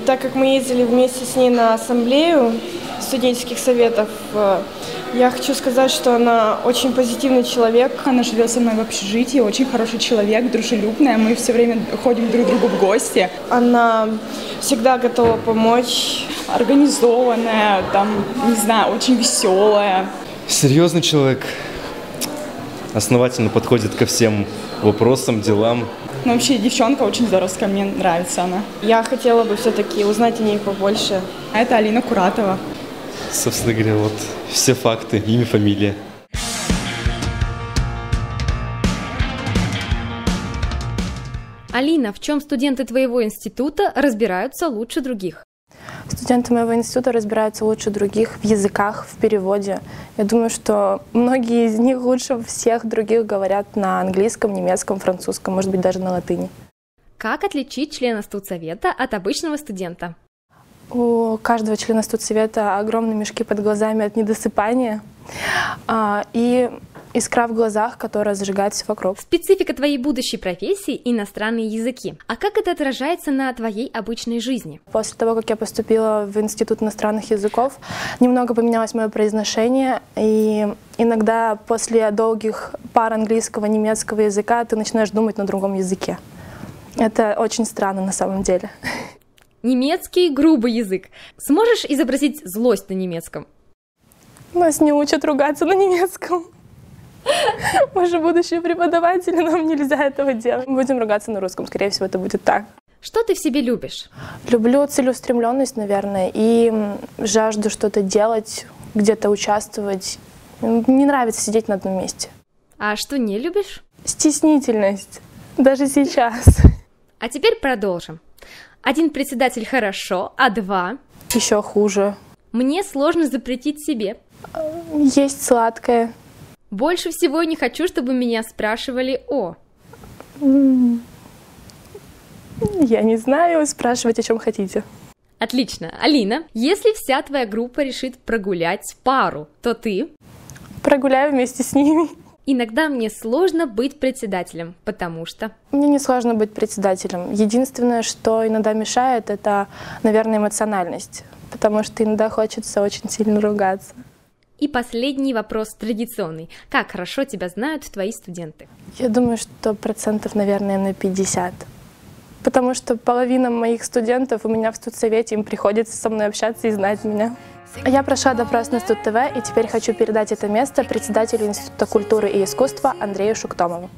Так как мы ездили вместе с ней на ассамблею студенческих советов, я хочу сказать, что она очень позитивный человек. Она живет со мной в общежитии, очень хороший человек, дружелюбная. Мы все время ходим друг к другу в гости. Она всегда готова помочь. Организованная, там, не знаю, очень веселая. Серьезный человек. Основательно подходит ко всем вопросам, делам. Ну, вообще, девчонка очень здоровская, мне нравится она. Я хотела бы все-таки узнать о ней побольше. А это Алина Куратова. Собственно говоря, вот все факты, имя, фамилия. Алина, в чем студенты твоего института разбираются лучше других? Студенты моего института разбираются лучше других в языках, в переводе. Я думаю, что многие из них лучше всех других говорят на английском, немецком, французском, может быть, даже на латыни. Как отличить члена студсовета от обычного студента? У каждого члена студсовета огромные мешки под глазами от недосыпания и искра в глазах, которая зажигает все вокруг. Специфика твоей будущей профессии — иностранные языки. А как это отражается на твоей обычной жизни? После того, как я поступила в Институт иностранных языков, немного поменялось мое произношение, и иногда после долгих пар английского, немецкого языка ты начинаешь думать на другом языке. Это очень странно на самом деле. Немецкий — грубый язык. Сможешь изобразить злость на немецком? Нас не учат ругаться на немецком. Мы же будущие преподаватели, нам нельзя этого делать. Мы будем ругаться на русском, скорее всего, это будет так. Что ты в себе любишь? Люблю целеустремленность, наверное, и жажду что-то делать, где-то участвовать. Не нравится сидеть на одном месте. А что не любишь? Стеснительность, даже сейчас. А теперь продолжим. 1 председатель хорошо, а 2? Еще хуже. Мне сложно запретить себе. Есть сладкое. Больше всего не хочу, чтобы меня спрашивали о. Я не знаю, спрашивать, о чем хотите. Отлично. Алина, если вся твоя группа решит прогулять пару, то ты? Прогуляю вместе с ними. Иногда мне сложно быть председателем, потому что... Мне не сложно быть председателем. Единственное, что иногда мешает, это, наверное, эмоциональность. Потому что иногда хочется очень сильно ругаться. И последний вопрос традиционный. Как хорошо тебя знают твои студенты? Я думаю, что процентов, наверное, на 50. Потому что половина моих студентов у меня в студсовете, им приходится со мной общаться и знать меня. Я прошла допрос на Студ ТВ, и теперь хочу передать это место председателю Института культуры и искусства Андрею Шуктомову.